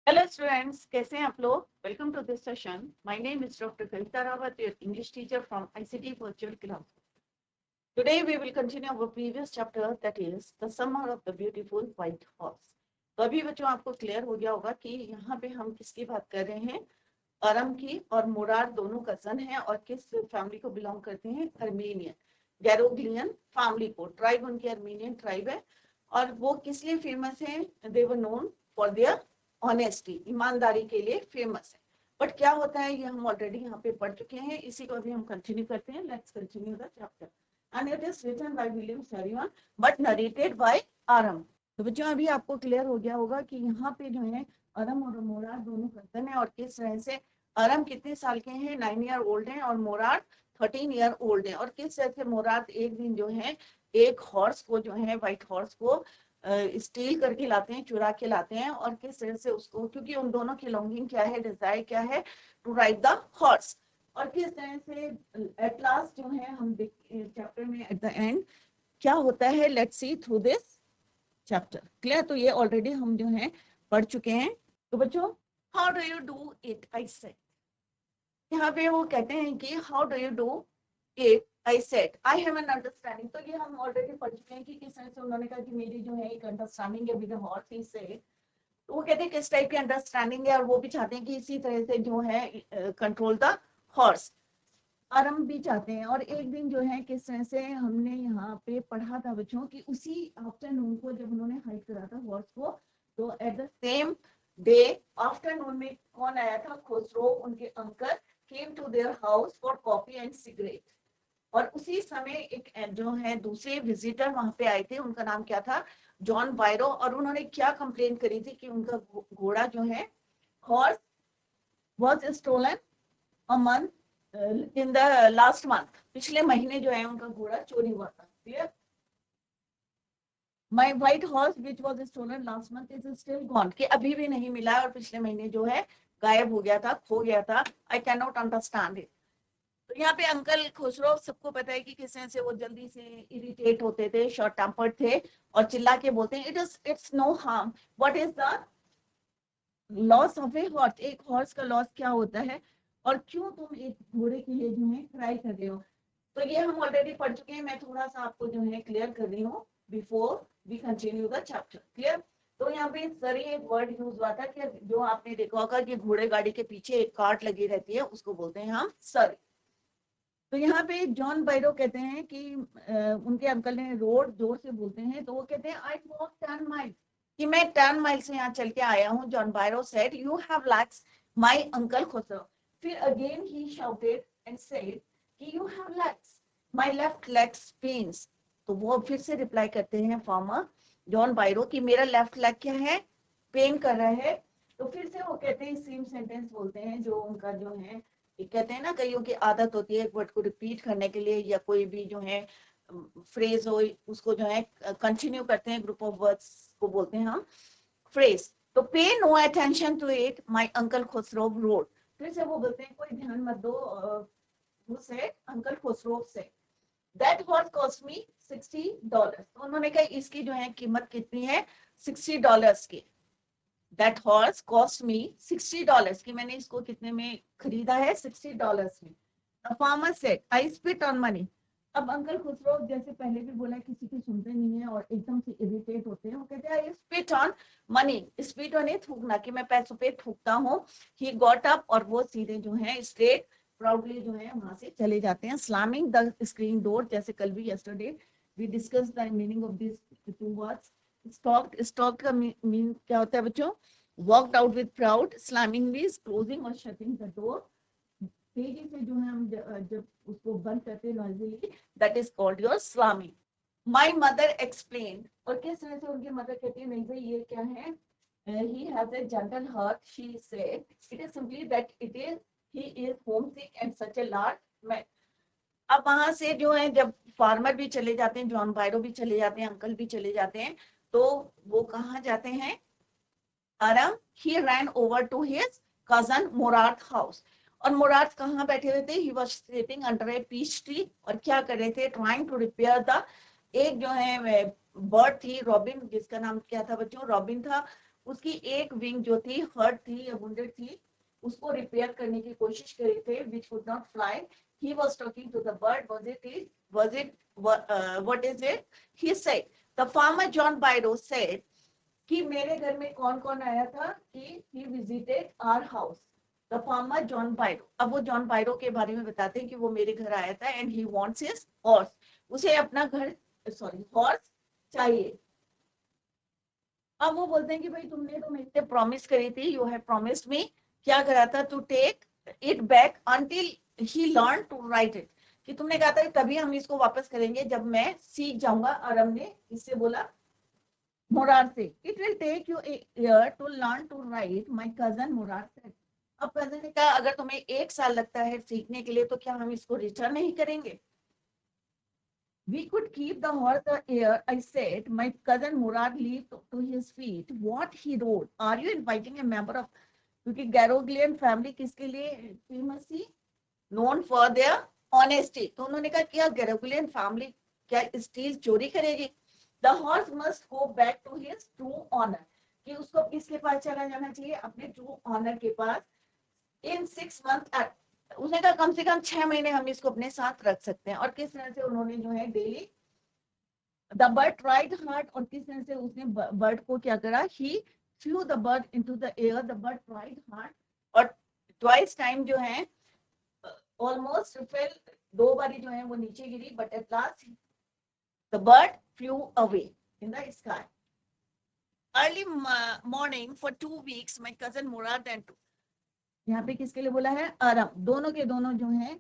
Hello students, कैसे हैं आप लोग? Welcome to this session. My name is Dr. Kavita Rawat, your English teacher from ICT Virtual Class. Today we will continue our previous chapter, that is the summer of the beautiful white horse. तो अभी बच्चों आपको clear हो गया होगा कि यहाँ पे हम किसकी बात कर रहे हैं। अरम की और मुराद दोनों कजन हैं और किस फैमिली को बिलोंग करते हैं, अर्मेनियन गैरोग्लियन फैमिली को। ट्राइब उनकी अर्मेनियन ट्राइब है और वो किस लिए फेमस है, they were known for their honesty, ईमानदारी के लिए फेमस है। बट क्या होता है ये हम ऑलरेडी यहाँ पे पढ़ चुके हैं, इसी को अभी हम कंटिन्यू करते हैं। Let's continue the chapter and it is written by William Saroyan but narrated by Aram. तो बच्चों अभी आपको क्लियर हो गया होगा कि यहाँ पे जो है अरम और मोराद दोनों कजन है और किस तरह से अरम कितने साल के हैं, 9 ईयर ओल्ड हैं और मोराद 13 ईयर ओल्ड है। और किस तरह से मोराद एक दिन जो है एक हॉर्स को जो है व्हाइट हॉर्स को स्टील करके लाते हैं, चुरा के लाते हैं और किस तरह से उसको, क्योंकि उन दोनों की लॉन्गिंग क्या है, डिजायर क्या है, टू राइड द हॉर्स। और किस तरह से एट लास्ट जो है हम चैप्टर में एट द एंड क्या होता है, let's see through this chapter. Clear? तो ये ऑलरेडी हम जो है पढ़ चुके हैं। तो बच्चों how do you do it, I said, यहाँ पे वो कहते हैं कि how do you do it, I said I have an understanding. तो ये हम ऑलरेडी पढ़ चुके हैं कि किस तरह से उन्होंने कहा कि मेरी जो है एक अंडरस्टैंडिंग है with the horse, he said. तो वो कहते हैं किस टाइप की अंडरस्टैंडिंग है और वो भी चाहते हैं कि इसी तरह से जो है कंट्रोल द हॉर्स। आरम भी चाहते हैं। और एक दिन जो है किस तरह से हमने यहाँ पे पढ़ा था बच्चों कि उसी आफ्टरनून को जब उन्होंने हाइक करा था हॉर्स को, तो at the same day afternoon में कौन आया था, खुसरो, उनके uncle came to their house for coffee and cigarette. और उसी समय एक जो है दूसरे विजिटर वहां पे आए थे, उनका नाम क्या था, जॉन बायरो। और उन्होंने क्या कंप्लेन करी थी कि उनका घोड़ा जो है horse was stolen a month in the last month, पिछले महीने जो है उनका घोड़ा चोरी हुआ था। Clear? My white horse which was stolen last month is still gone, कि अभी भी नहीं मिला और पिछले महीने जो है गायब हो गया था, खो गया था। I can not understand it. तो यहाँ पे अंकल खुसरो, सबको पता है कि किस तरह से वो जल्दी से इरिटेट होते थे, शॉर्ट टेम्पर्ड थे और चिल्ला के बोलते हैं it's no harm, what is the loss of a horse, एक हॉर्स का लॉस क्या होता है और क्यों तुम एक घोड़े के लिए जो है ट्राई कर रहे हो। तो ये हम ऑलरेडी पढ़ चुके हैं, मैं थोड़ा सा आपको जो है क्लियर कर रही हूँ before we continue the chapter. Clear? तो यहाँ पे सरी एक वर्ड यूज हुआ था कि जो आपने देखा होगा कि घोड़े गाड़ी के पीछे एक कार्ट लगी रहती है, उसको बोलते हैं हम सरी। तो यहाँ पे जॉन बायरो कहते हैं कि उनके अंकल ने, रोड जोर से बोलते हैं, तो वो कहते हैं आई वॉक 10 माइल्स, कि मैं 10 माइल से यहाँ चल के आया हूँ। John Byro said you have lacks my uncle Khosrove. फिर again he shouted and said कि you have lacks my left legs pains. तो वो फिर से रिप्लाई करते हैं फार्मर जॉन बायरो कि मेरा लेफ्ट लेग क्या है, पेन कर रहा है। तो फिर से वो कहते हैं सेम सेंटेंस बोलते हैं जो उनका जो है, कहते हैं ना कईयों की आदत होती है एक वर्ड को रिपीट करने के लिए, या कोई भी जो है फ्रेज हो उसको जो है कंटिन्यू करते हैं, ग्रुप ऑफ वर्ड्स को बोलते हैं हम फ्रेज। तो pay no attention to it my uncle Khosrove wrote. फिर से वो बोलते हैं कोई ध्यान मत दो, से uncle Khusro say that horse cost me $60। तो उन्होंने कहा इसकी जो है कीमत कितनी है, $60 की। That horse cost me $60, कि मैंने इसको कितने में खरीदा है, $60 में। The farmer said, I spit on money। अब अंकल खुसरो जैसे पहले भी बोला किसी की सुनते नहीं है और एकदम से इरिटेट होते हैं, वो कहते हैं I spit on money, spit on थूकना, कि मैं पैसों पे थूकता हूँ। He got up, और वो सीधे जो है स्ट्रेट प्राउडली जो है वहां से चले जाते हैं, slamming the screen door, जैसे कल भी yesterday we discussed the meaning of these two words। Stock का मीन क्या होता है बच्चों, walked out with proud, slamming means closing और शटिंग द डोर, तेजी से जो है हम जब उसको बंद करते हैं Noisli, that is called your slamming. My mother explain, और किस तरह से उनकी मदर कहती है नहीं भाई ये क्या है, he has a gentle heart, she said it is simply that it is he is homesick and such a large man। अब वहां से जो है जब फार्मर भी चले जाते हैं, जॉन बायरो भी चले जाते हैं, अंकल भी चले जाते हैं, तो वो कहाँ जाते हैं, आराम, he ran over to his cousin Murad house. और मुराद कहाँ बैठे हुए थे, he was sitting under a peach tree, और क्या कर रहे थे, trying to repair the, एक जो है बर्ड थी रॉबिन, जिसका नाम क्या था बच्चों, रॉबिन था, उसकी एक विंग जो थी हर्ट थी या वुंडेड थी, उसको रिपेयर करने की कोशिश करी थे, which could not fly. He was talking to the bird. Was it what is it? He said, the farmer John Byro said कि मेरे घर में कौन कौन आया था, कि he visited our house. The farmer John Byro. अब वो जॉन बायरो के बारे में बताते हैं कि वो मेरे घर आया था and he wants his horse. उसे अपना घर हॉर्स चाहिए. अब वो बोलते हैं कि भाई तुमने तो मेरे से प्रॉमिस करी थी, यू हैव प्रॉमिस्ड मी, क्या करा था, to take it back until he learn to write it, कि तुमने कहा था तभी हम इसको वापस करेंगे जब मैं सीख जाऊंगा. आरम ने इससे बोला मुरार से, it will take you a year to learn to write, my cousin Mourad said. अब कजन ने कहा अगर तुम्हें 1 साल लगता है सीखने के लिए तो क्या हम इसको रिटर्न नहीं करेंगे. We could keep the horse a year, I said. My cousin Murad leaped to his feet. What, he roared. Are you inviting a member of, क्योंकि गैरोग्लियन फैमिली किसके लिए फेमस थी, नोन फॉर देयर ऑनेस्टी. तो उन्होंने कहा क्या गैरोग्लियन family क्या steal चोरी करेगी. The horse must go back to his true owner, कि उसको किसके पास चला जाना चाहिए, अपने ट्रू ऑनर के पास. इन 6 months, उसने कहा कम से कम 6 महीने हम इसको अपने साथ रख सकते हैं. और किस तरह से उन्होंने जो है daily the bird tried hard, और किस तरह से उसने बर्ड को क्या करा, he flew the bird into the air, the bird tried hard, और ट्वाइस टाइम जो है ऑलमोस्ट फेल, 2 बारी जो है वो नीचे गिरी, but at last the bird flew away in the sky. Early morning for 2 weeks my cousin Murad and, यहाँ पे किसके लिए बोला है, आराम, दोनों के दोनों जो है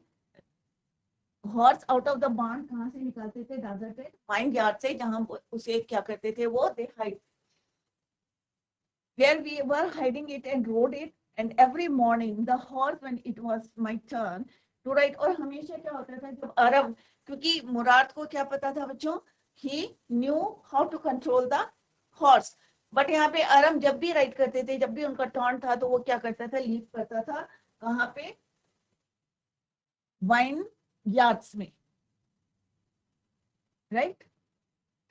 हॉर्स आउट ऑफ द बार्न, कहाँ से निकालते थे, डेजर्टेड वाइन यार्ड से, जहां उसे क्या करते थे वो, दे hide where we were hiding it and rode it, and every morning the horse, when it was my turn to ride. और हमेशा क्या होता था जब अरब, क्योंकि मुराद को क्या पता था बच्चों, he knew how to control the horse. But यहाँ पे अरम जब भी राइड करते थे, जब भी उनका टर्न था, तो वो क्या करता था, लीप करता था, कहाँ पे, वाइन यार्ड्स में, right,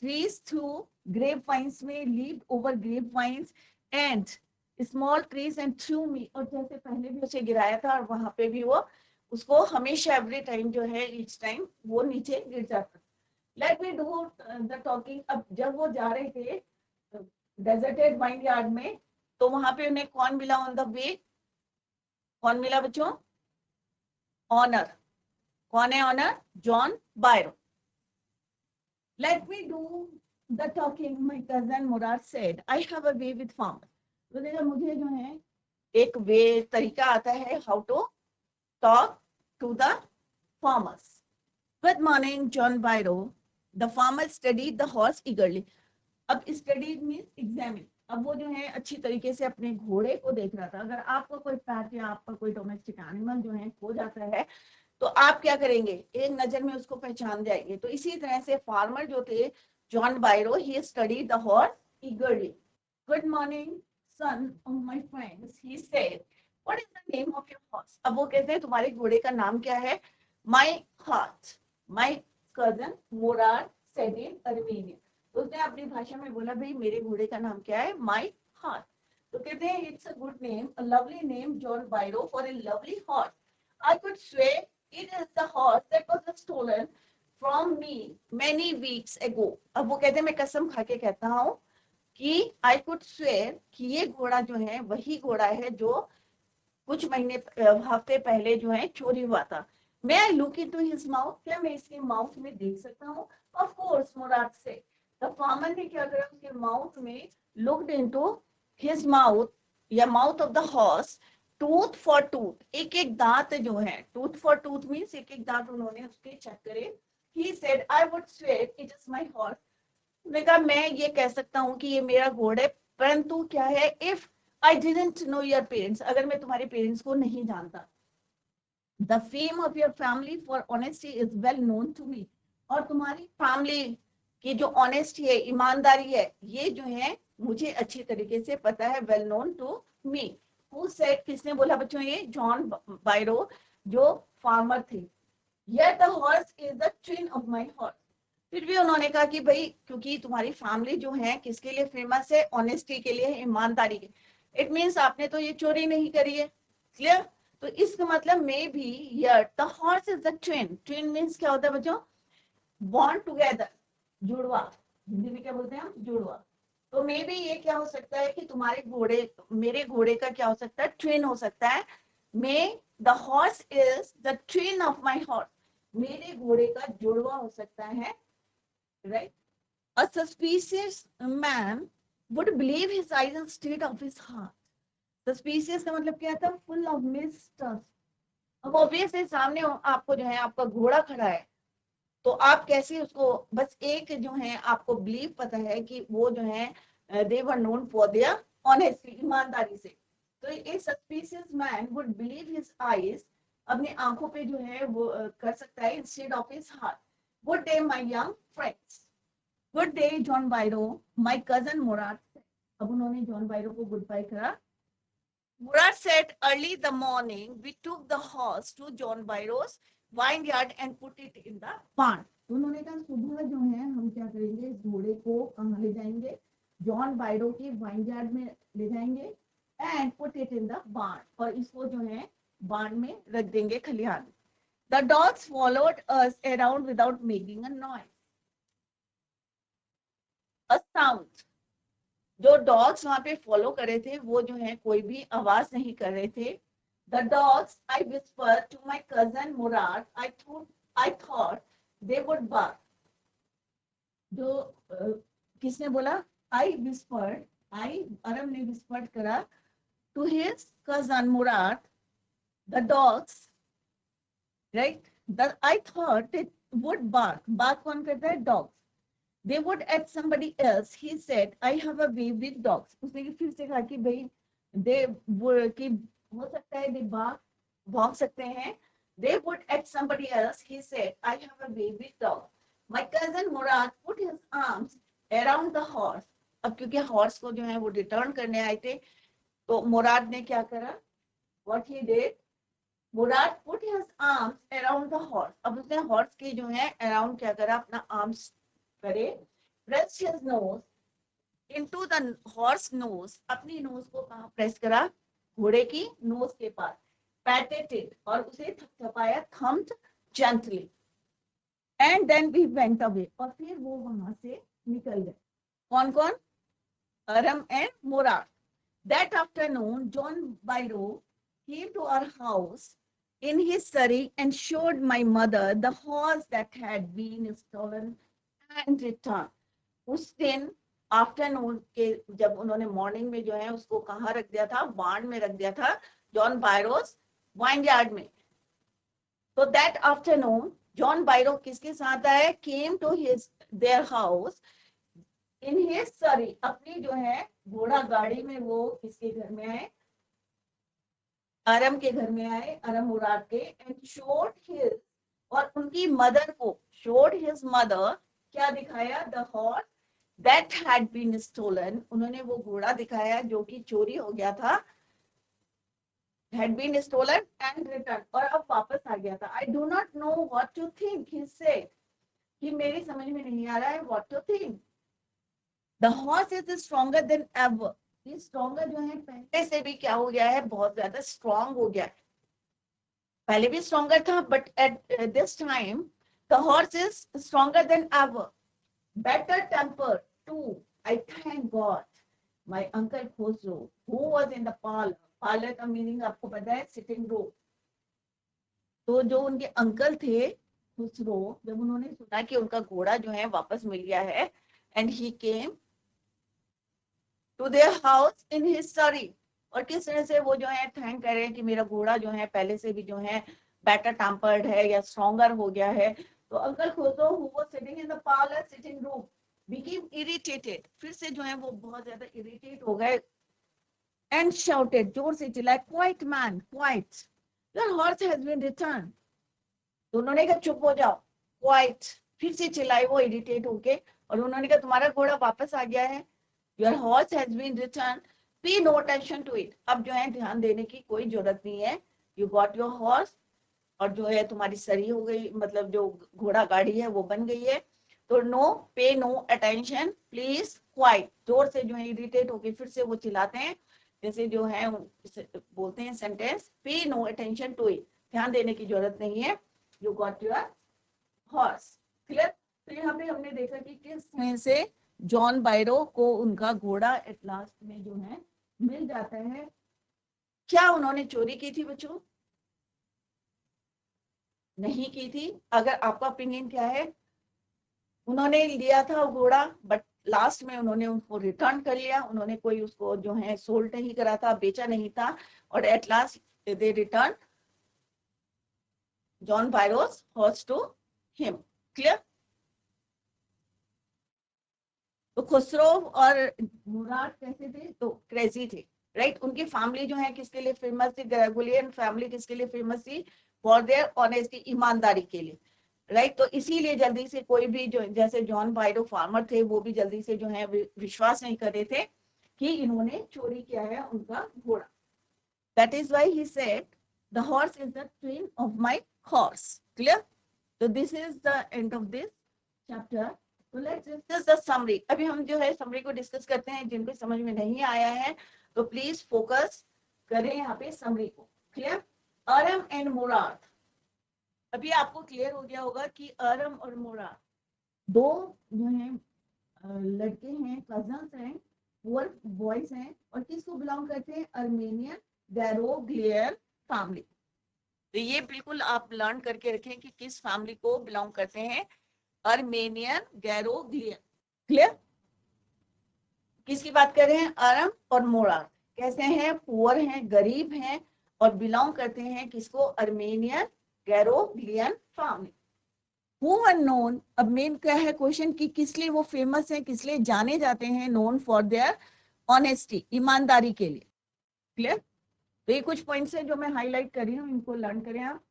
trees through grape vines में, leap over grape vines and small trees and through me, और जैसे पहले भी उसे गिराया था और वहां पे भी वो उसको हमेशा एवरी टाइम जो है, ईच टाइम वो नीचे गिर जाता. Late me do the talking. अब जब वो जा रहे थे डेजर्टेड वाइन यार्ड में, तो वहां पे उन्हें कौन मिला ऑन द वे, कौन मिला बच्चों, ऑनर. कौन है owner, John Byro. Let me do the talking, my cousin Mourad said, I have a way with farmer. तो देखा मुझे जो है एक वे तरीका आता है, how to talk to the farmers. Good morning John Byro. The farmer studied the horse eagerly. अब स्टडी मीन्स एग्जामिन. अब वो जो है अच्छी तरीके से अपने घोड़े को देख रहा था. अगर आपका कोई पेट या आपका कोई डोमेस्टिक एनिमल जो है खो जाता है, तो आप क्या करेंगे, एक नजर में उसको पहचान जाएंगे. तो इसी तरह से फार्मर जो थे John बायरो, he studied the horse ईगरली. Good morning son of my friends, he said, what is the name of your horse. अब वो कहते हैं तुम्हारे घोड़े का नाम क्या है. My heart, my cousin Mourad said in Armenian. उसने अपनी भाषा में बोला भाई मेरे घोड़े का नाम क्या है, माय हार्ट. तो कहते हैं it's a good name, a lovely name John Byro for a lovely horse. I could swear it is the horse that was stolen from me many weeks ago. अब वो कहते हैं मैं कसम खा के कहता हूँ कि आई कुड स्वेयर कि ये घोड़ा जो है वही घोड़ा है जो कुछ महीने हफ्ते पहले जो है चोरी हुआ था. मैं I look into his mouth, क्या मैं इसके माउथ में देख सकता हूँ. ऑफ कोर्स मुराद से. द फार्मर ने क्या करा, उसके माउथ में लुक्ड इनटू हिज माउथ या mouth of the horse, tooth for tooth, एक एक दांत जो है, टूथ फॉर टूथ मींस एक एक दांत उन्होंने उसके चेक करे. He said I would swear it is my horse. उन्होंने कहा मैं ये कह सकता हूँ कि ये मेरा घोड़ा है, परंतु क्या है, if I didn't know your parents, अगर मैं तुम्हारे पेरेंट्स को नहीं जानता. The fame of your family for honesty is well known to me. और तुम्हारी फैमिली की जो ऑनेस्टी है, ईमानदारी है, ये जो है मुझे अच्छी तरीके से पता है, well known to me. Who said, किसने बोला बच्चों, ये जॉन बायरो जो फार्मर थे. Yet the horse is the twin of my horse. फिर भी उन्होंने कहा कि भाई क्योंकि तुम्हारी फैमिली जो है किसके लिए फेमस है, ऑनेस्टी के लिए, ईमानदारी के, इट मीन्स आपने तो ये चोरी नहीं करी है, क्लियर। तो इसका मतलब may be here the horse is the twin, twin means क्या होता है बच्चों, बॉन्ड टुगेदर, जुड़वा, हिंदी में क्या बोलते हैं हम, जुड़वा। तो मे बी ये क्या हो सकता है कि तुम्हारे घोड़े, मेरे घोड़े का क्या हो सकता है, ट्विन हो सकता है। मे the horse is the twin of my horse, मेरे घोड़े का जुड़वा हो सकता है, right? A suspicious man would believe his eyes instead of his heart. Suspicious का मतलब क्या था, full of mistrust. अब ऑब्वियस है सामने आपको जो है आपका घोड़ा खड़ा है, तो आप कैसे उसको, बस एक जो है आपको बिलीव पता है कि वो जो है they were known for their honesty, ईमानदारी से। तो a suspicious man would believe his eyes, अपने आंखों पे जो है वो कर सकता है, instead of his heart. Good day my young friends, good day John Byro, my cousin Murad. अब उन्होंने जॉन बायरो को गुड बाय करा। Murad said early the morning we took the horse to John Byro's vineyard and put it in the barn. उन्होंने कहा सुबह जो है हम क्या करेंगे, इस घोड़े को कहाँ ले जाएंगे, जॉन बायरो के वाइनयार्ड में ले जाएंगे, and put it in the barn, और इसको जो है बार्न में रख देंगे, खलिहान। The dogs followed us around without making a noise, a sound. जो डॉग्स वहां पे फॉलो कर रहे थे वो जो है कोई भी आवाज नहीं कर रहे थे। The dogs I whisper to my cousin Mourad, I thought they would bark. जो किसने बोला, आई विस्पर्ड, आई अरम ने विस्पर्ड करा, to his cousin Mourad, the dogs, right, I thought they would bark, bark कौन करता है, dogs. They would at somebody else. He said, I have a way with dogs. उसने फिर से कहा कि भाई they would, कि हो सकता है they bark, भौंक सकते हैं। They would at somebody else. He said, I have a way with dogs. My cousin Murad put his arms around the horse. अब क्योंकि हॉर्स को जो है वो रिटर्न करने आए थे, तो मुराद ने क्या करा, what he did, Murad put his arms around the horse. अब उसने हॉर्स के जो है अराउंड क्या करा, अपना आर्म्स करे, pressed his nose into the horse nose, अपनी नोज को कहाँ प्रेस करा, घोड़े की नोज के पास, patted it, और उसे थपथपाया, thumped gently, and then we went away, और फिर वो वहां से निकल गए। कौन कौन, Aram and Murad. That afternoon John Byro came to our house in his surrey and showed my mother the horse that had been stolen and returned. उस दिन आफ्टरनून के जब उन्होंने मॉर्निंग में जो है उसको कहाँ रख दिया था, बार्न में रख दिया था, जॉन बायरोस वाइनयार्ड में। तो दैट आफ्टरनून जॉन बायरो किसके साथ आया, came to his their house in his surrey, अपनी जो है घोड़ा गाड़ी में वो किसके घर में आए, अरम के घर में आए, अरम मुराद के, एंड शोड हिज, और उनकी मदर को, शोड हिज मदर, क्या दिखाया, the horse that had been stolen, उन्होंने वो घोड़ा दिखाया जो कि चोरी हो गया था, had been stolen and returned, और अब वापस आ गया था। I do not know what to think, he said, कि मेरी समझ में नहीं आ रहा है what to think. The horse is stronger than ever. ये stronger जो है पहले से भी क्या हो गया है, बहुत ज्यादा strong हो गया है, पहले भी stronger था, but at this time the horse is stronger than ever, better tempered too. I thank God. My uncle Khosrow, who was in the parlor, parlor का मीनिंग आपको पता है, सिटिंग रूम। तो जो उनके अंकल थे खुसरो, जब उन्होंने सुना कि उनका घोड़ा जो है वापस मिल गया है, and he came to their house in his surrey, और किस तरह से वो जो है थैंक कर रहे हैं कि मेरा घोड़ा जो है पहले से भी जो है बेटर टेम्पर्ड है या स्ट्रॉन्गर हो गया है। तो uncle Khusro who was sitting in the parlour sitting room became irritated, फिर से जो है वो बहुत ज्यादा इरिटेट हो गए, and shouted, जोर से चिल्लाए, quiet man, quiet, your horse has been returned. तो उन्होंने कहा चुप हो जाओ, quiet, फिर से चिल्लाए वो इरिटेट होके, और उन्होंने कहा तुम्हारा घोड़ा वापस आ गया है, your horse has been returned, pay no attention to it. अब जो है ध्यान देने की कोई जरूरत नहीं है, you got your horse, और जो है तुम्हारी सरी हो गई, मतलब जो घोड़ा गाड़ी है वो बन गई है। तो नो, पे नो अटेंशन, प्लीज क्वाइट, जोर से जो है इरिटेट होके फिर से वो चिल्लाते हैं, जैसे जो है बोलते हैं सेंटेंस, पे नो अटेंशन टू इट, ध्यान देने की जरूरत नहीं है, you got your horse. Clear? तो यहाँ पे हमने देखा कि किस तरह से जॉन बायरो को उनका घोड़ा एट लास्ट में जो है मिल जाता है। क्या उन्होंने चोरी की थी बच्चों? नहीं की थी। अगर आपका ओपिनियन क्या है? उन्होंने लिया था घोड़ा, बट लास्ट में उन्होंने उसको रिटर्न कर लिया, उन्होंने कोई उसको जो है सोल्ड नहीं करा था, बेचा नहीं था, और at last they return John Byros horse to him. Clear? तो खुसरो और मुराद कैसे थे? तो क्रेजी थे, राइट? उनकी फैमिली जो है किसके लिए फेमस थी? ग्रेगोलियन फैमिली किसके लिए फेमस थी? फॉर देयर ऑनेस्टी, ईमानदारी के लिए, राइट? तो इसीलिए जल्दी से कोई भी जो, जैसे जॉन बायरो फार्मर थे, वो भी जल्दी से जो है विश्वास नहीं कर रहे थे कि इन्होंने चोरी किया है उनका घोड़ा। That is why he said the horse is the twin of my horse. Clear? तो this is the end of this chapter. तो लेट्स डिस्कस द समरी। अभी हम जो है समरी को डिस्कस करते हैं। जिनको समझ में नहीं आया है तो प्लीज फोकस करें यहाँ पे समरी को। क्लियर? अरम एंड मुराद, अभी आपको क्लियर हो गया होगा कि अरम और मुराद दो जो है लड़के हैं, कजन्स हैं, पुअर बॉयज हैं, और किसको बिलोंग करते हैं? Armenian Garoghlanian family. तो ये बिल्कुल आप लर्न करके रखें कि किस फैमिली को बिलोंग करते हैं, अर्मेनियन गैरोग्लियर। क्लियर? किसकी बात कर रहे हैं? अरम और मुराद कैसे हैं? पुअर हैं, गरीब हैं, और बिलोंग करते हैं किसको? Armenian Garoghlanian family. Who were known, अब मेन क्या है क्वेश्चन कि किस लिए वो फेमस है, किस लिए जाने जाते हैं? नोन फॉर देयर ऑनेस्टी, ईमानदारी के लिए। क्लियर? तो ये कुछ पॉइंट्स है जो मैं हाईलाइट कर रही हूँ, इनको लर्न करें आप।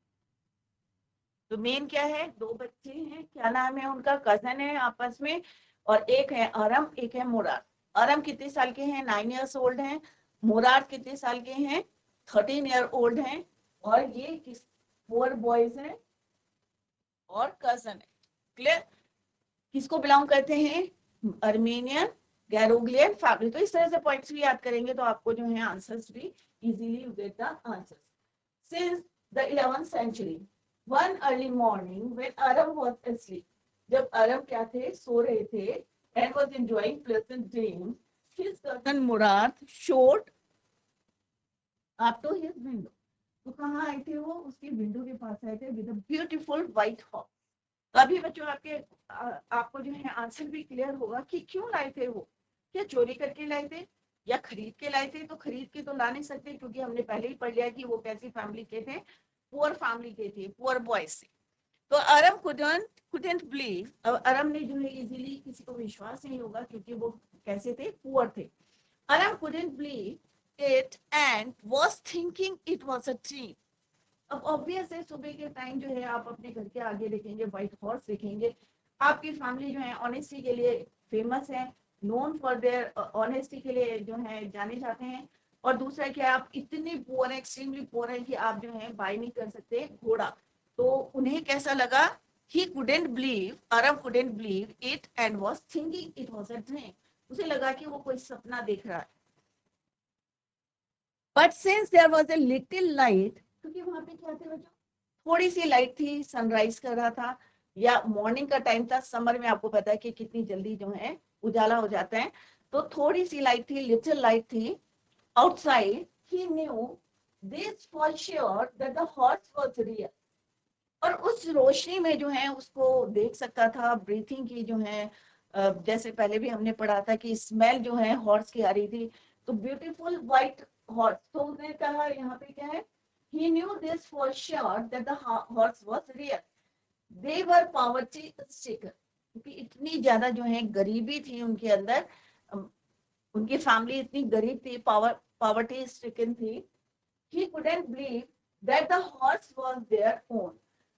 तो मेन क्या है? दो बच्चे हैं, क्या नाम है उनका? कजन है आपस में, और एक है अरम, एक है मुराद। अरम कितने साल के हैं? 9 years old हैं। मुराद कितने साल के हैं? 13 year old हैं। और ये किस 4 boys हैं और कजन है। क्लियर? किसको बिलोंग करते हैं? Armenian Garoghlanian family. तो इस तरह से पॉइंट्स भी याद करेंगे तो आपको जो है आंसर्स भी easily you get the answers. Since the 11th century, one early morning when Aram was asleep, जब अरम क्या थे? सो रहे थे, and was enjoying pleasant dreams, his cousin Murad showed up to his window. तो कहाँ आए थे वो? उसकी विंडो के पास आए थे with a beautiful white horse. तो अभी बच्चों आपको जो है आंसर भी क्लियर होगा कि क्यों लाए थे वो। क्या चोरी करके लाए थे या खरीद के लाए थे? तो खरीद के तो ला नहीं सकते, क्योंकि हमने पहले ही पढ़ लिया कि वो कैसी फैमिली के थे? पुअर फैमिली के थे, पुअर बॉयज से। तो अरम couldn't believe, अब अरम ने जो है इजीली, किसी को विश्वास नहीं होगा क्योंकि वो कैसे थे? पुअर थे। अरम couldn't believe it and was thinking it was a dream. अब ऑब्वियस है, सुबह के टाइम जो है आप अपने घर के आगे देखेंगे व्हाइट हॉर्स देखेंगे। आपकी फैमिली जो है ऑनेस्टी के लिए फेमस है, नोन फॉर देयर ऑनेस्टी के लिए जो है जाने जाते हैं। और दूसरा क्या, आप इतने पुअर हैं, एक्सट्रीमली पुअर हैं कि आप जो है बाय नहीं कर सकते घोड़ा। तो उन्हें कैसा लगा? ही couldn't believe, Arab couldn't believe it and was thinking it was a dream. उसे लगा कि वो कोई सपना देख रहा है। But since there was a little light, क्योंकि वहां पे क्या थे बच्चों? थोड़ी सी लाइट थी, सनराइज कर रहा था या मॉर्निंग का टाइम था। समर में आपको पता है कि कितनी जल्दी जो है उजाला हो जाता है। तो थोड़ी सी लाइट थी, लिटिल लाइट थी outside. He new this for sure that the horse was real. और उस रोशनी में जो है उसको देख सकता था। ब्रीथिंग की जो है जैसे पहले भी हमने पढ़ा था कि स्मेल जो है हॉर्स की आ रही थी। तो ब्यूटीफुल व्हाइट हॉर्स। तो उसने कहा यहाँ पे क्या है? He knew this for sure that the horse was real. They were poverty stricken. क्योंकि इतनी ज्यादा जो है गरीबी थी उनके अंदर, उनकी फैमिली इतनी गरीब थी, poverty stricken थी। He couldn't believe that the horse was their own.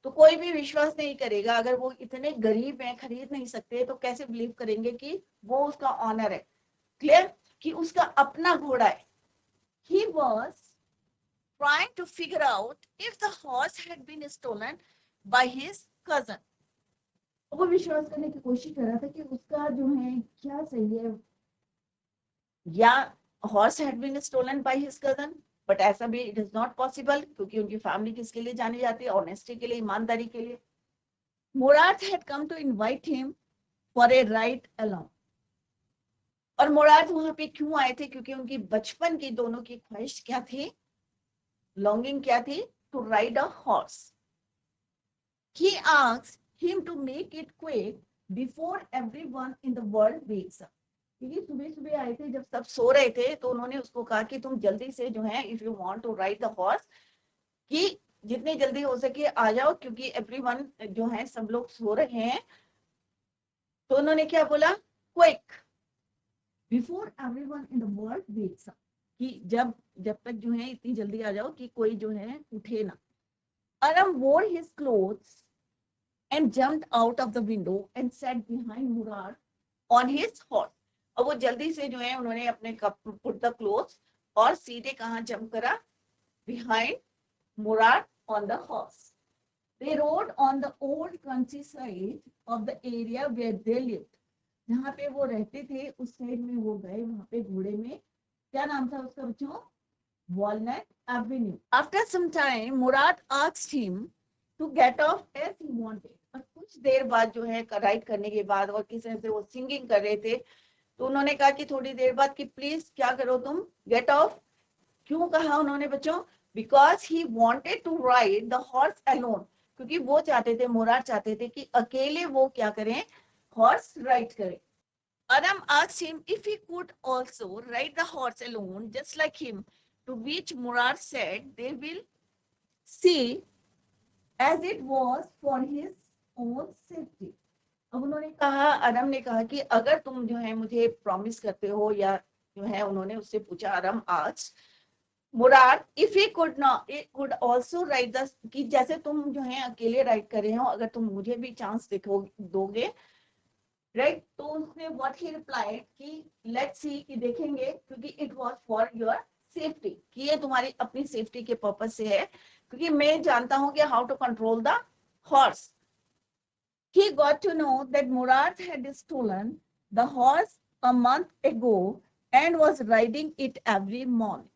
तो कोई भी विश्वास नहीं करेगा, अगर वो इतने गरीब हैं, खरीद नहीं सकते, तो कैसे बिलीव करेंगे कि वो उसका ऑनर है? क्लियर? कि उसका अपना घोड़ा है। He was trying to figure out if the horse had been stolen by his cousin. वो विश्वास करने की कोशिश कर रहा था कि उसका जो है क्या सही है, या horse had been stolen by his cousin, but ऐसा भी इट इज नॉट पॉसिबल, क्योंकि उनकी फैमिली किसके लिए जानी जाती है, ऑनेस्टी के लिए, ईमानदारी के लिए. Murad had come to invite him for a ride along. और मुराद वहां पे क्यों आए थे, क्योंकि उनकी बचपन की दोनों की ख्वाहिश क्या थी, लॉन्गिंग क्या थी, to ride a horse. He asked him to make it quick before everyone in the world wakes up. क्योंकि सुबह सुबह आए थे, जब सब सो रहे थे, तो उन्होंने उसको कहा कि तुम जल्दी से जो है, if you want to ride the horse, कि जितनी जल्दी हो सके आ जाओ, क्योंकि एवरीवन जो है सब लोग सो रहे हैं. तो उन्होंने क्या बोला, quick before everyone in the world wakes up, कि जब जब तक जो है इतनी जल्दी आ जाओ कि कोई जो है उठे ना. Aram wore his clothes and jumped out of the window and sat behind Murad on his horse. अब वो जल्दी से जो है उन्होंने अपने put the clothes और सीधे कहाँ जंप करा, behind Murad on the horse. They rode on the old countryside of the area where they lived. जहाँ पे वो रहते थे उस साइड में वो गए, वहां पे घोड़े में, क्या नाम था उसका बच्चों, Walnut Avenue. After some time, Murad asked him to get off as he wanted. और कुछ देर बाद जो है राइड करने के बाद, और किसी से वो सिंगिंग कर रहे थे, तो उन्होंने कहा कि थोड़ी देर बाद कि प्लीज क्या करो तुम, गेट ऑफ. क्यों कहा उन्होंने बच्चों, because he wanted to ride the horse alone, क्योंकि वो चाहते थे, मुराद चाहते थे कि अकेले वो क्या करें, हॉर्स राइड करें. Aram asked him if he could also ride the horse alone, just like him, to which Murad said they will see, as it was for his own safety. अब उन्होंने कहा, अरम ने कहा कि अगर तुम जो है मुझे प्रॉमिस करते हो, या जो है उन्होंने उससे पूछा, अरम आज Mourad, if he could not, it could also ride the, कि जैसे तुम जो है अकेले राइड कर रहे हो, अगर तुम मुझे भी चांस दोगे, राइट. तो उसने व्हाट ही रिप्लाइड कि लेट्स सी, कि देखेंगे, क्योंकि it was for your safety, कि ये तुम्हारी अपनी सेफ्टी के पर्पस से है, क्योंकि मैं जानता हूं कि how to control the horse. He got to know that Murad had stolen the horse a month ago and was riding it every morning.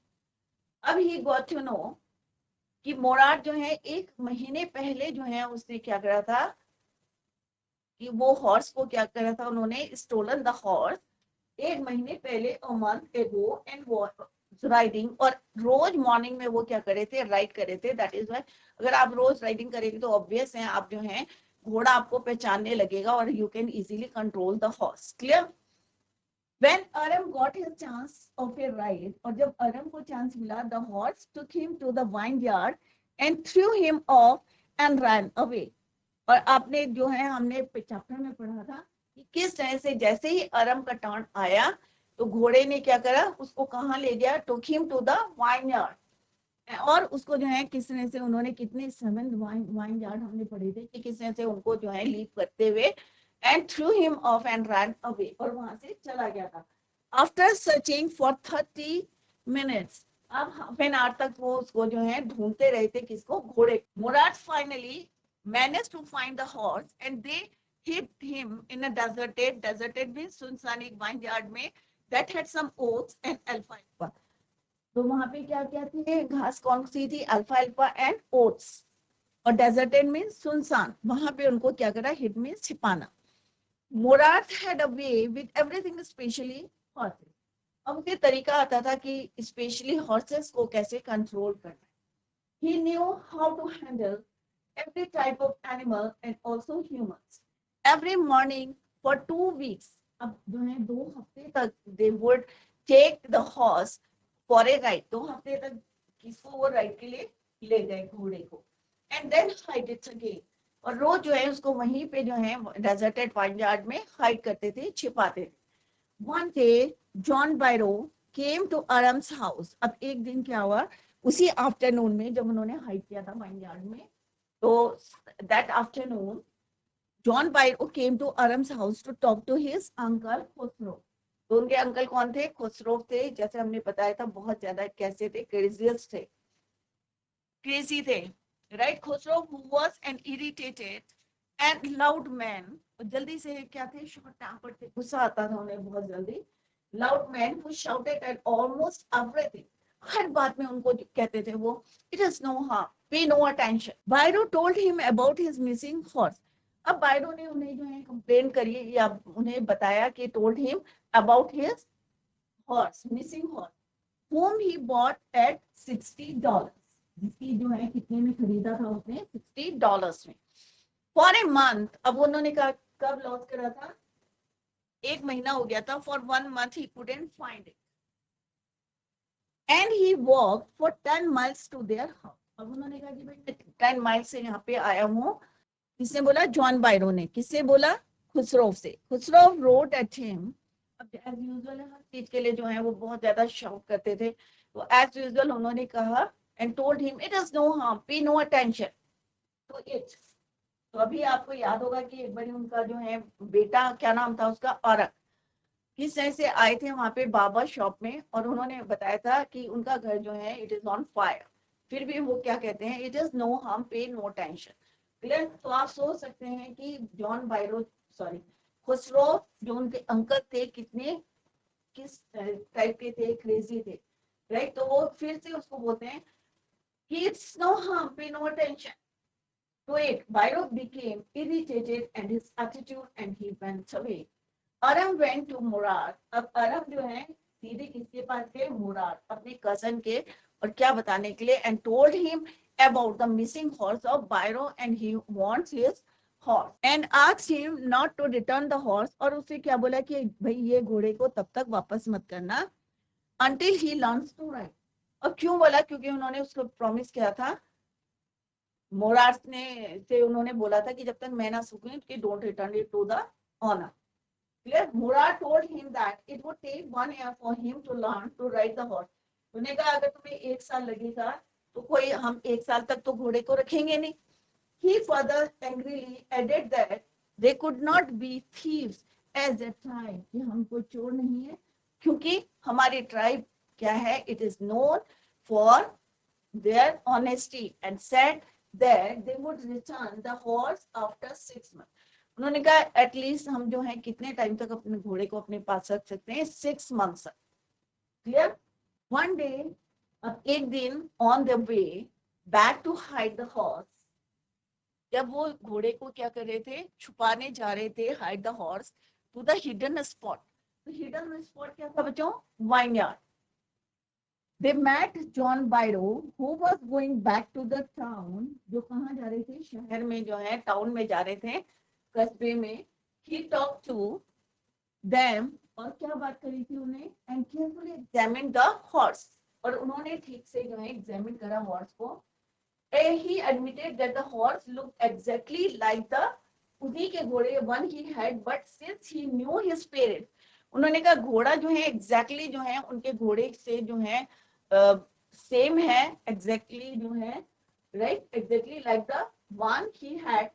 अब he got to know कि मुराद जो है एक महीने पहले जो है उसने क्या करा था, कि वो हॉर्स को क्या करा था, उन्होंने स्टोलन द हॉर्स एक महीने पहले, अ मंथ एगो, एंड राइडिंग, और रोज मॉर्निंग में वो क्या करे थे, राइड करे थे. दैट इज वाई, अगर आप रोज राइडिंग करेंगे तो ऑब्वियस है आप जो है घोड़ा आपको पहचानने लगेगा, और you can easily control the horse. Clear. When Aram got his chance of a ride, और जब अरम को चांस मिला, the horse took him to the vineyard and threw him off and ran away. और आपने जो है हमने चैप्टर में पढ़ा था कि किस तरह से जैसे ही अरम का टर्न आया, तो घोड़े ने क्या करा, उसको कहाँ ले गया, took him to the vineyard. और उसको जो है किस तरह से उन्होंने, कितने 7 vineyard हमने पढ़े थे, कि किस तरह से उनको जो है लीप करते हुए, and threw him off and ran away, और वहां से चला गया था. After searching for 30 minutes, अब हाफ एन आवर तक वो उसको जो है ढूंढते रहे थे, किसको, घोड़े. मुराद finally managed to find the horse and they hid him in a deserted means सुनसान एक vineyard में, that had some oats and alfalfa. तो वहां पे क्या क्या थी, घास कौन सी थी, अल्फाल्फा एंड ओट्स. और डेजर्टेड मींस सुनसान, वहां पे उनको क्या करा, हिड मींस छिपाना. Mourad had a way with everything, specially horses. अब उसे तरीका आता था कि स्पेशली हॉर्सेस को कैसे कंट्रोल करना. He knew how to handle every type of animal and also humans. Every morning for 2 weeks, अब जो है 2 हफ्ते तक they would take the horse for a ride. 2 हफ्ते तक किसको वो राइड के लिए ले गए, घोड़े को. And then hide it again. और रोज जो है उसको वहीं पे जो है डेजर्टेड वाइनयार्ड में हाइड करते थे, छिपाते थे. One day, John Byro came to Aram's house. अब एक दिन क्या हुआ, उसी आफ्टरनून में जब उन्होंने हाइड किया था वाइनयार्ड में, तो that afternoon, John Byro came to Aram's house to talk to his uncle Khosrow. तो उनके अंकल कौन थे, खुसरो थे. जैसे हमने बताया था, बहुत ज्यादा कैसे थे, क्रेजियस थे, क्रेजी थे, right? Khosrow, who was an irritated and loud man, और जल्दी से क्या थे, शॉर्ट टेम्पर्ड थे, गुस्सा आता था उन्हें बहुत जल्दी। Loud man who shouted at almost everything, हर बात में उनको कहते थे वो, it is no harm, pay no attention. Byro told him about his missing horse. अब बायरो ने उन्हें जो है कंप्लेन करी या उन्हें बताया कि told him about his horse, missing horse, whom he bought at $60, जिसकी जो है कितने में खरीदा था उसने, $60 में, फॉर ए मंथ। अब उन्होंने कहा कब लॉस करा था, 1 महीना हो गया था, for 1 month he couldn't find it and he walked for 10 miles to their house। अब उन्होंने कहा कि भाई 10 माइल्स से यहाँ पे आया हूँ। किसने बोला, जॉन बायरो ने। किससे बोला, खुसरो से। Khosrove wrote at him. अब एज यूजुअल हर चीज के लिए जो है वो बहुत ज्यादा शौक करते थे, तो एज यूजुअल उन्होंने कहा and told him it is no harm, pay no attention to it. तो अभी आपको याद होगा कि एक बार उनका जो है बेटा, क्या नाम था उसका, औरक, किस तरह से आए थे वहां पे बाबा शॉप में, और उन्होंने बताया था कि उनका घर जो है इट इज ऑन फायर, फिर भी वो क्या कहते हैं, it is no harm, pay no tension. Clear. तो आप सोच सकते हैं कि जॉन बायरो, सॉरी खुसरो, जो उनके अंकल थे, कितने किस टाइप के थे, क्रेजी थे, राइट। तो वो फिर से उसको बोलते हैं कि it's no harm, pay no tension to it। Byro became irritated and his attitude and he went away। अरम went to मुराद। अब अरम जो है सीधे किसके पास गए, मुराद, अपने कजन के, और क्या बताने के लिए, and told him about the missing horse of Byro and he wants his horse and asked him not to return the horse। और उसे क्या बोला कि भाई ये घोड़े को तब तक वापस मत करना until he learns to ride। और क्यों बोला, क्योंकि उन्होंने उसको प्रॉमिस किया था, मोरार्स ने से उन्होंने बोला था कि जब तक मैं ना सीखूं कि don't return it to the owner. Clear? Murad told him that it would take 1 year for him to learn to ride the horse। उन्होंने कहा अगर तुम्हें 1 साल लगेगा तो कोई, हम 1 साल तक तो घोड़े को रखेंगे नहीं। He further angrily added that they could not be thieves as a tribe, कि हम कोई चोर नहीं है, क्योंकि हमारी ट्राइब क्या है, it is known for their honesty and said that they would return the horse after 6 months। उन्होंने कहा एटलीस्ट हम जो है कितने टाइम तक अपने घोड़े को अपने पास रख सकते हैं, 6 months तक। क्लियर। वन डे, अब एक दिन, on the way back to hide the horse, जब वो घोड़े को क्या कर रहे थे, छुपाने जा रहे थे, hide the horse to the hidden spot. तो हिडन स्पॉट क्या था बच्चों, vineyard. They met John Byro who was going back to the town। जो कहाँ जा रहे थे, शहर में जो है, टाउन में जा रहे थे, कस्बे में। He talked to them, और क्या बात करी थी उन्हें, and carefully examined the horse। और उन्होंने ठीक से जो है एग्जामिन करा हॉर्स को। He admitted that the horse looked exactly like the उन्हीं के घोड़े one he had, but since he knew his parents, उन्होंने कहा घोड़ा जो है एग्जैक्टली जो है उनके घोड़े से जो है सेम है, एग्जैक्टली जो है, right, exactly like the one he had,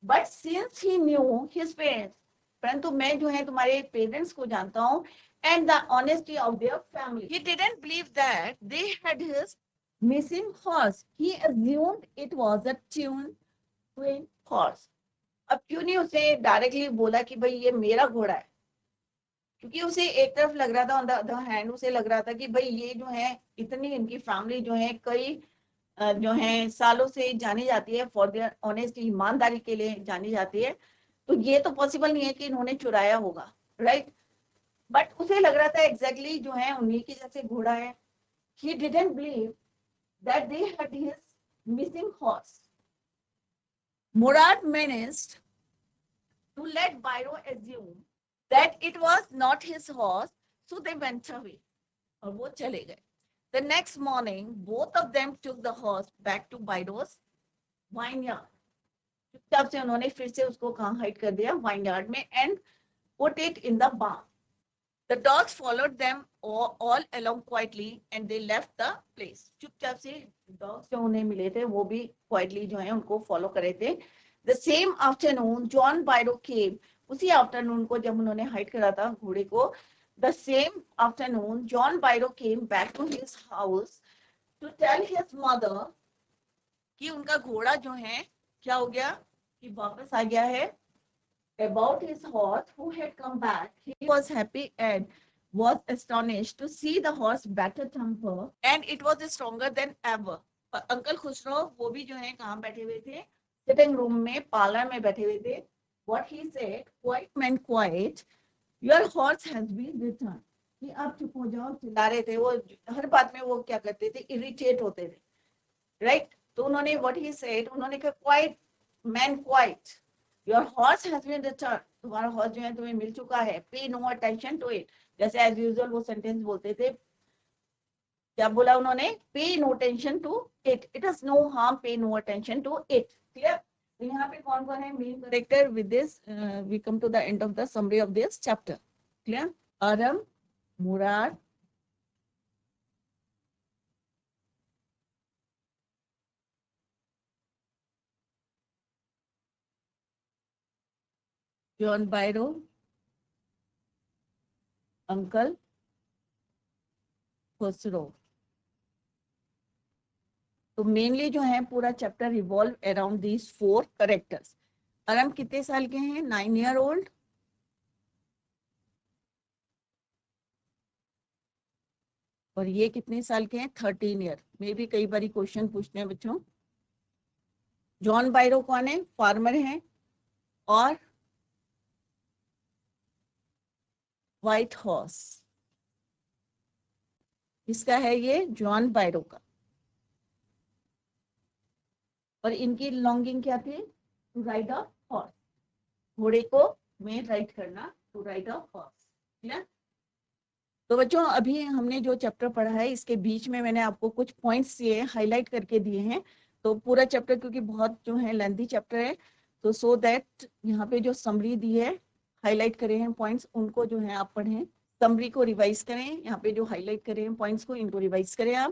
but since he new his parents, परंतु मैं जो है तुम्हारे पेरेंट्स को जानता हूँ, and the honesty of their family, he didn't believe that they had his missing horse. He assumed it was a twin horse. अब क्यों नहीं उसे डायरेक्टली बोला कि भाई ये मेरा घोड़ा है, क्योंकि उसे एक तरफ लग रहा था, ऑन द अदर हैंड उसे लग रहा था कि भाई ये जो है, इतनी इनकी फैमिली जो है कई जो है सालों से जानी जाती है फॉर देयर ऑनेस्ट, ईमानदारी के लिए जानी जाती है, तो ये तो पॉसिबल नहीं है कि इन्होंने चुराया होगा, राइट। बट उसे लग रहा था एग्जैक्टली जो है उन्हीं के जैसे घोड़ा है। He didn't believe that they had his missing horse. Murad managed to let Byro assume that it was not his horse, so they went away। और वो चले गए। The next morning, both of them took the horse back to Byro's vineyard। चुपचाप से उन्होंने फिर से उसको कहाँ हाइड कर दिया, वाइनयार्ड में, and put it in the barn। The dogs followed them all along quietly and they left the place। चुपचाप से dogs जो उन्हें मिले थे वो भी quietly जो है उनको follow कर रहे थे। The same afternoon, John Byro came। उसी आफ्टरनून को जब उन्होंने हाइड करा था घोड़े को, the same afternoon, John Byro came back to his house to tell his mother कि उनका घोड़ा जो है क्या हो गया, कि वापस आ गया है, about his horse who had come back. He was happy and was astonished to see the horse better temper and it was stronger than ever. Uncle Khusro वो भी जो है कहाँ बैठे हुए थे, सिटिंग रूम में, पार्लर में बैठे हुए थे. What he said, quiet man quiet, your horse has been returned. कि आप चुप हो जाओ, चिल्ला रहे थे वो, हर बात में वो क्या करते थे, इरिटेट होते थे, राइट. तो उन्होंने व्हाट ही सेड, उन्होंने कहा quiet man quiet, your horse has been return, तुम्हारा हॉर्स जो है तुम्हें मिल चुका है, pay no attention to it. जैसे एज यूजुअल वो सेंटेंस बोलते थे, क्या बोला उन्होंने, pay no attention to it, it is no harm, pay no attention to it. Clear. तो यहाँ पे कौन कौन है main character. With this we come to the end of the summary of this chapter. Clear. Aram, Mourad, John Byro, uncle Khosrove. तो mainly जो है पूरा chapter revolve around these 4 characters. Aram कितने साल के हैं, 9 ईयर ओल्ड. और ये कितने साल के हैं, 13 ईयर. मे भी कई बार क्वेश्चन पूछते हैं बच्चों. जॉन बायरो कौन है, फार्मर है. और व्हाइट हॉर्स इसका है, ये जॉन बायरो का. और इनकी लॉन्गिंग क्या थी, टू राइड अ हॉर्स, घोड़े को में राइड करना, टू राइड अ हॉर्स. ठीक. तो बच्चों अभी हमने जो चैप्टर पढ़ा है इसके बीच में मैंने आपको कुछ पॉइंट्स ये हाईलाइट करके दिए हैं. तो पूरा चैप्टर क्योंकि बहुत जो है लेंथी चैप्टर है, तो सो दैट यहाँ पे जो समरी दी है, हाईलाइट करे हैं पॉइंट्स, उनको जो है आप पढ़ें, समरी को रिवाइज करें. यहाँ पे जो हाईलाइट करे हैं पॉइंट्स को, इनको रिवाइज करें आप,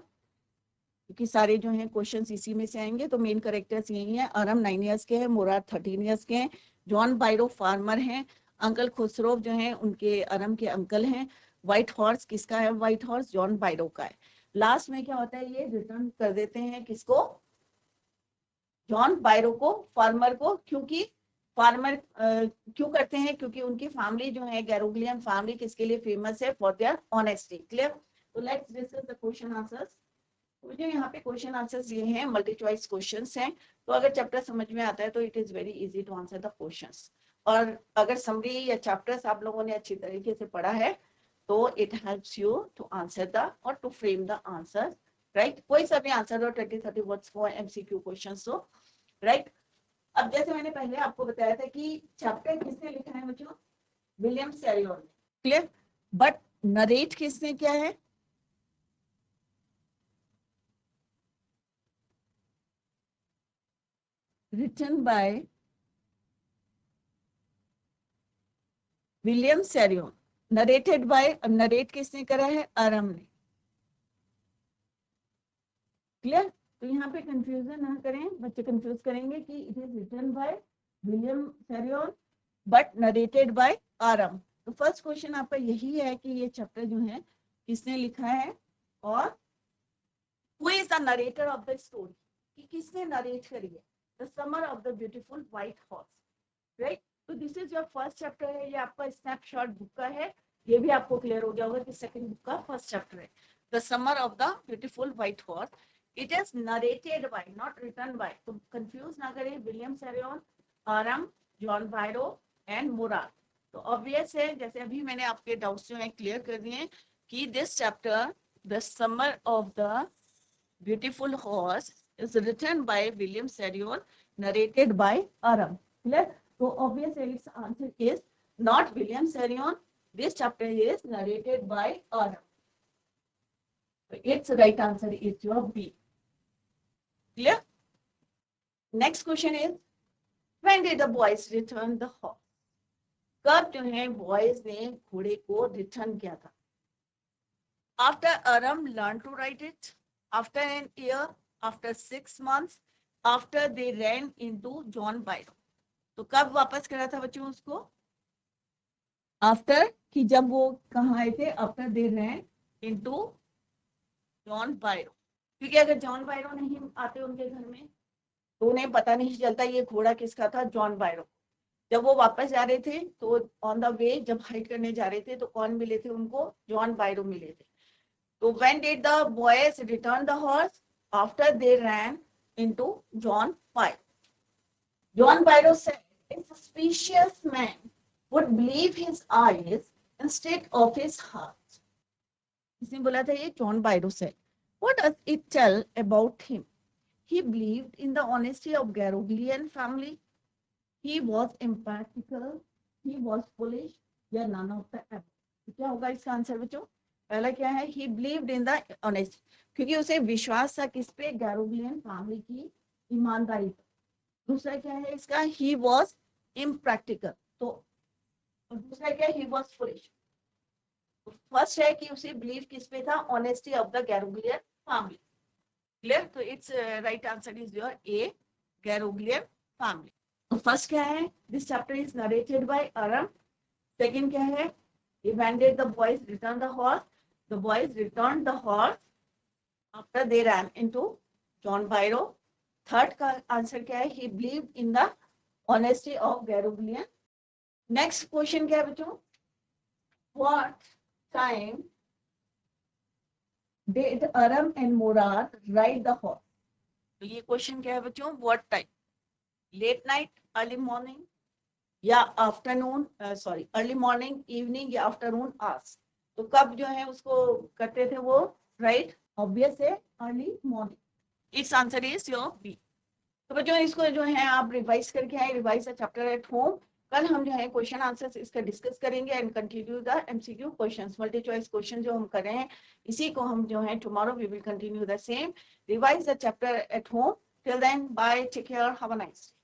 क्योंकि सारे जो हैं क्वेश्चंस इसी में से आएंगे. तो मेन कैरेक्टर्स यही हैं. आरम 9 इयर्स के हैं, मुराद 13 इयर्स के हैं, जॉन बायरो फार्मर हैं, अंकल खुसरो जो हैं उनके आरम के अंकल हैं. व्हाइट हॉर्स किसका है, व्हाइट हॉर्स जॉन बायरो का है. लास्ट में क्या होता है, ये रिटर्न कर देते हैं किसको, जॉन बायरो को, फार्मर को. क्योंकि फार्मर क्यों करते हैं, क्योंकि उनकी फैमिली जो है गैरोग्लियन फैमिली किसके लिए फेमस है, फॉर देयर ऑनेस्टी. क्लियर. तो let's discuss the question answers. मुझे यहाँ पे क्वेश्चन आंसर्स ये हैं, मल्टी चॉइस क्वेश्चंस हैं. तो अगर चैप्टर समझ में आता है तो it is very easy to answer the questions. और अगर समरी या चैप्टर्स आप लोगों ने अच्छी तरीके से पढ़ा है तो it helps you to answer the और to frame the answer, right. कोई सा भी आंसर हो, 20-30 वर्ड्स को एमसीक्यू क्वेश्चंस हो, राइट. अब जैसे मैंने पहले आपको बताया था कि चैप्टर किसने लिखा है बच्चों, William Saroyan. Clear. But narrate किसने किया है, written by William Saroyan. Narrated by, narrate किसने करा है, आरम ने. क्लियर. तो यहाँ पे कंफ्यूजन ना करें, बच्चे कंफ्यूज करेंगे कि it is written by William Saroyan but narrated by Aram. तो फर्स्ट क्वेश्चन आपका यही है कि ये चैप्टर जो है किसने लिखा है, और who is the narrator of the story, कि किसने नरेट करी है, the summer of the beautiful white horse, right. तो this is your first chapter है, ये आपका स्नैपशॉट बुक का है. ये भी आपको क्लियर हो गया होगा कि सेकंड बुक का फर्स्ट चैप्टर है, the summer of the beautiful white horse. It is narrated by, not written by. तो कंफ्यूज ना करें, William Saroyan, Aram, John Byro and Mourad. तो ऑब्वियस है, जैसे अभी मैंने आपके डाउट्स जो है क्लियर कर दिए कि this chapter the summer of the beautiful horse is written by William Sarion, narrated by Aram. Clear? So obviously its answer is not William Sarion. This chapter is narrated by Aram. So its right answer is your B. Clear? Next question is, when did the boys return the horse? कब जो है boys ने घोड़े को return किया था? After Aram learned to ride it, after an year, after 6 months, after they ran into John Byron. तो कब वापस करा था बच्चों उसको? आफ्टर, कि जब वो कहाँ आए थे, after they ran into John Byro. क्योंकि अगर जॉन बायरो नहीं आते उनके घर में तो उन्हें पता नहीं चलता ये घोड़ा किसका था, जॉन बायरो. जब वो वापस जा रहे थे तो ऑन द वे जब हाइक करने जा रहे थे तो कौन मिले थे उनको? जॉन बायरो मिले थे. तो when did the boys return the horse? After they ran into John Byro. John Byro said a suspicious man would believe his eyes instead of his heart. इसने बोला था ये जॉन बायरो से. What does it tell about him? He believed in the honesty of Garoglian family. He was impractical. He was foolish. या none of the above. क्या होगा इसका answer बच्चों? पहला क्या है? He believed in the honesty. क्योंकि उसे विश्वास था किस पे? गैरोग्लियन फैमिली की ईमानदारी पर. दूसरा क्या है इसका? He was impractical. तो दूसरा क्या? He was foolish. फर्स्ट है कि उसे बिलीव किस पे था? Honesty of the Garoghlanian family. Clear? तो it's right answer is your A, Garoghlanian family. तो फर्स्ट क्या है? This chapter is narrated by Aram. Second क्या है? when did the boys return the horse? The boys returned the horse after they ran into John Byro. Third का answer क्या है? He believed in the honesty of Garoglian. Next question क्या है बच्चों? What time did Aram and Murad ride the horse? तो ये question क्या है बच्चों? What time? Late night, early morning या afternoon, sorry early morning, evening या आफ्टरनून आवर्स. तो कब जो है उसको करते थे वो? राइट, ऑब्वियस है early morning. It's answer is your B. तो बच्चों इसको जो है आप रिवाइज करके आए. Revise the chapter at home. कल हम जो है क्वेश्चन आंसर्स इसका डिस्कस करेंगे and continue the MCQ questions. Multi choice question जो हम कर रहे हैं इसी को हम जो है tomorrow we will continue the same. Revise the chapter at home. Till then bye, take care, have a nice day.